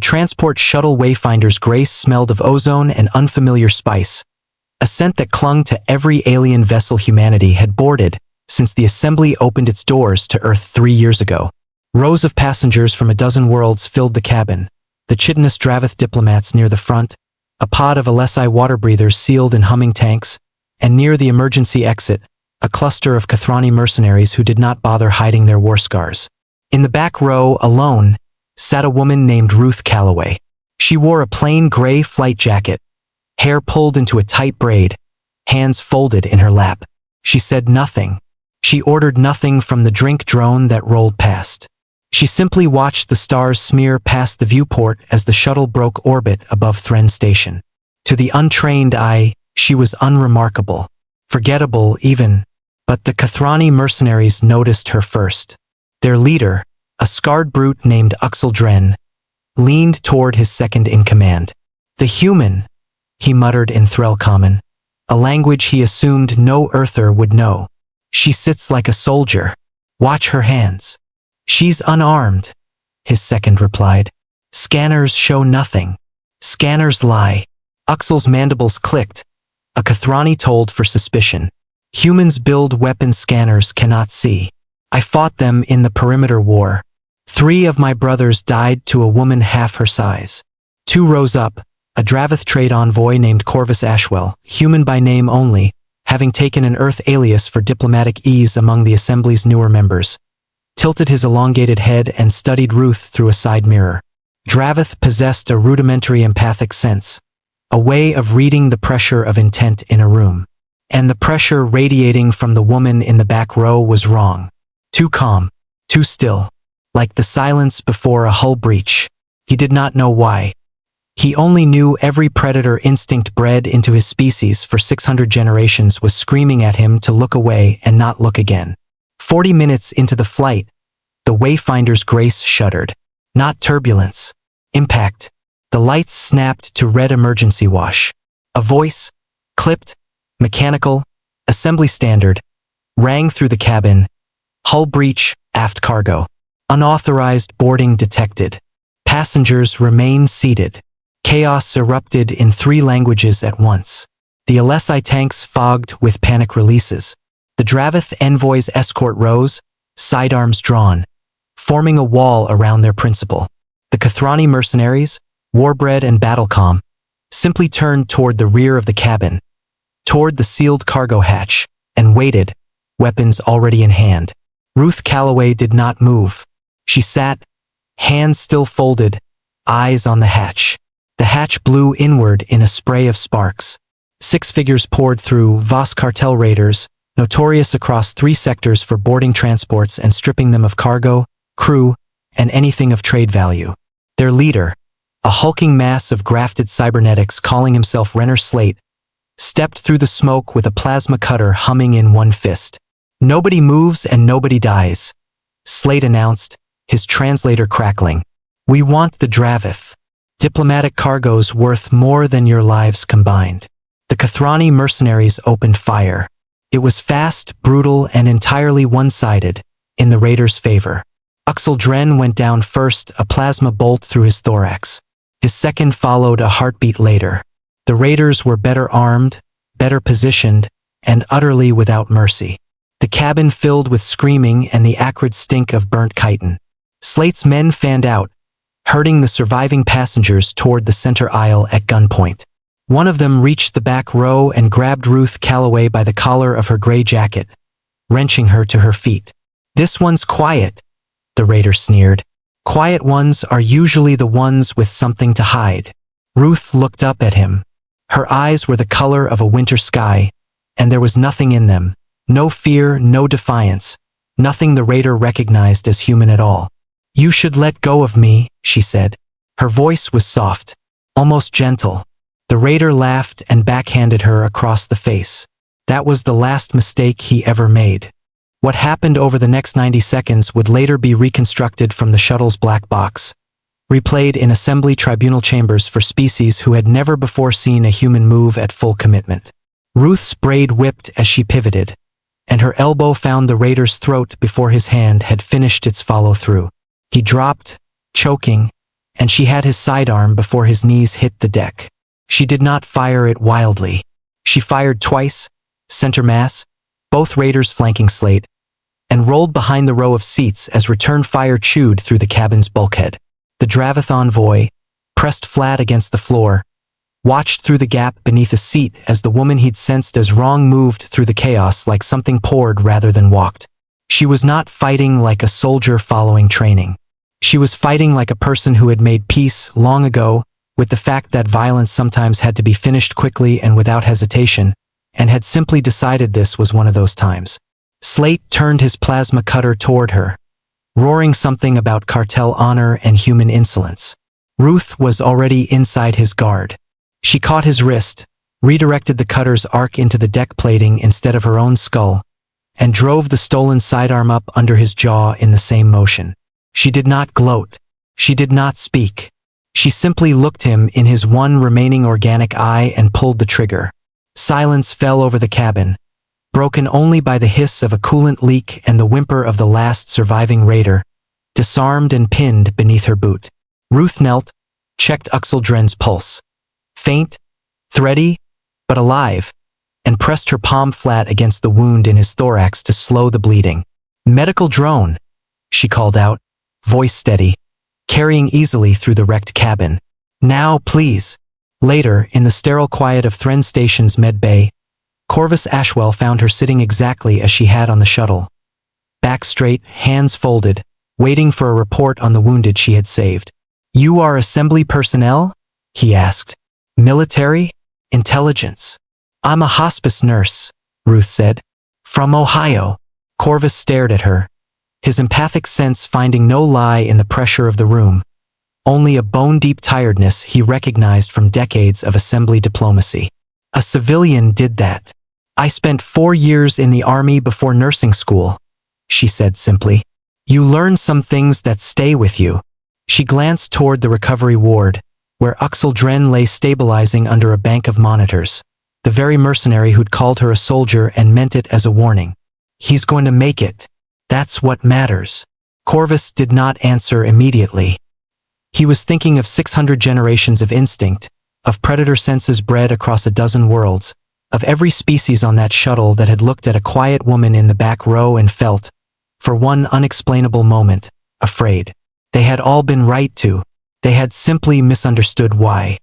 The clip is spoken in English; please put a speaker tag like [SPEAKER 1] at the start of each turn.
[SPEAKER 1] transport shuttle Wayfinder's grace smelled of ozone and unfamiliar spice, a scent that clung to every alien vessel humanity had boarded since the assembly opened its doors to Earth 3 years ago. Rows of passengers from a dozen worlds filled the cabin, the chitinous Draveth diplomats near the front, a pod of LSI water breathers sealed in humming tanks, and near the emergency exit, a cluster of Kethrani mercenaries who did not bother hiding their war scars. In the back row, alone, sat a woman named Ruth Calloway. She wore a plain gray flight jacket, hair pulled into a tight braid, hands folded in her lap. She said nothing. She ordered nothing from the drink drone that rolled past. She simply watched the stars smear past the viewport as the shuttle broke orbit above Thren Station. To the untrained eye, she was unremarkable, forgettable even, but the Kethrani mercenaries noticed her first. Their leader, a scarred brute named Dren, leaned toward his second-in-command. "The human," he muttered in Threll Common, a language he assumed no Earther would know. "She sits like a soldier. Watch her hands." "She's unarmed," his second replied. "Scanners show nothing. Scanners lie." Uxel's mandibles clicked, a Kethrani told for suspicion. "Humans build weapon scanners cannot see. I fought them in the perimeter war. 3 of my brothers died to a woman half her size." 2 rows up, a Draveth trade envoy named Corvus Ashwell, human by name only, having taken an Earth alias for diplomatic ease among the Assembly's newer members, tilted his elongated head and studied Ruth through a side mirror. Draveth possessed a rudimentary empathic sense, a way of reading the pressure of intent in a room. And the pressure radiating from the woman in the back row was wrong. Too calm, too still, like the silence before a hull breach. He did not know why. He only knew every predator instinct bred into his species for 600 generations was screaming at him to look away and not look again. 40 minutes into the flight, the Wayfinder's grace shuddered. Not turbulence. Impact. The lights snapped to red emergency wash. A voice, clipped, mechanical, assembly standard, rang through the cabin. "Hull breach, aft cargo. Unauthorized boarding detected. Passengers remain seated." Chaos erupted in 3 languages at once. The LSI tanks fogged with panic releases. The Draveth envoy's escort rose, sidearms drawn, forming a wall around their principal. The Kethrani mercenaries, warbred and battle-calm, simply turned toward the rear of the cabin, toward the sealed cargo hatch, and waited, weapons already in hand. Ruth Calloway did not move. She sat, hands still folded, eyes on the hatch. The hatch blew inward in a spray of sparks. 6 figures poured through, Voss Cartel raiders, notorious across 3 sectors for boarding transports and stripping them of cargo, crew, and anything of trade value. Their leader, a hulking mass of grafted cybernetics calling himself Renner Slate, stepped through the smoke with a plasma cutter humming in one fist. "Nobody moves and nobody dies," Slate announced, his translator crackling. "We want the Draveth. Diplomatic cargo's worth more than your lives combined." The Kethrani mercenaries opened fire. It was fast, brutal, and entirely one-sided, in the raiders' favor. Dren went down first, a plasma bolt through his thorax. His second followed a heartbeat later. The raiders were better armed, better positioned, and utterly without mercy. The cabin filled with screaming and the acrid stink of burnt chitin. Slate's men fanned out, herding the surviving passengers toward the center aisle at gunpoint. One of them reached the back row and grabbed Ruth Calloway by the collar of her gray jacket, wrenching her to her feet. "This one's quiet," the raider sneered. "Quiet ones are usually the ones with something to hide." Ruth looked up at him. Her eyes were the color of a winter sky, and there was nothing in them. No fear, no defiance, nothing the raider recognized as human at all. "You should let go of me," she said. Her voice was soft, almost gentle. The raider laughed and backhanded her across the face. That was the last mistake he ever made. What happened over the next 90 seconds would later be reconstructed from the shuttle's black box, replayed in assembly tribunal chambers for species who had never before seen a human move at full commitment. Ruth's braid whipped as she pivoted, and her elbow found the raider's throat before his hand had finished its follow-through. He dropped, choking, and she had his sidearm before his knees hit the deck. She did not fire it wildly. She fired twice, center mass, both raiders flanking Slate, and rolled behind the row of seats as return fire chewed through the cabin's bulkhead. The Draveth envoy, pressed flat against the floor, watched through the gap beneath a seat as the woman he'd sensed as wrong moved through the chaos like something poured rather than walked. She was not fighting like a soldier following training. She was fighting like a person who had made peace long ago with the fact that violence sometimes had to be finished quickly and without hesitation, and had simply decided this was one of those times. Slate turned his plasma cutter toward her, roaring something about cartel honor and human insolence. Ruth was already inside his guard. She caught his wrist, redirected the cutter's arc into the deck plating instead of her own skull, and drove the stolen sidearm up under his jaw in the same motion. She did not gloat. She did not speak. She simply looked him in his one remaining organic eye and pulled the trigger. Silence fell over the cabin, broken only by the hiss of a coolant leak and the whimper of the last surviving raider, disarmed and pinned beneath her boot. Ruth knelt, checked Uxeldren's pulse. Faint, thready, but alive, and pressed her palm flat against the wound in his thorax to slow the bleeding. "Medical drone," she called out, voice steady, carrying easily through the wrecked cabin. "Now, please." Later, in the sterile quiet of Thren Station's med bay, Corvus Ashwell found her sitting exactly as she had on the shuttle. Back straight, hands folded, waiting for a report on the wounded she had saved. "You are assembly personnel?" he asked. "Military? Intelligence?" "I'm a hospice nurse," Ruth said. "From Ohio." Corvus stared at her, his empathic sense finding no lie in the pressure of the room, only a bone-deep tiredness he recognized from decades of assembly diplomacy. "A civilian did that. I spent 4 years in the army before nursing school," she said simply. "You learn some things that stay with you." She glanced toward the recovery ward, where Uxeldren lay stabilizing under a bank of monitors, the very mercenary who'd called her a soldier and meant it as a warning. "He's going to make it. That's what matters." Corvus did not answer immediately. He was thinking of 600 generations of instinct, of predator senses bred across a dozen worlds, of every species on that shuttle that had looked at a quiet woman in the back row and felt, for one unexplainable moment, afraid. They had all been right to. They had simply misunderstood why.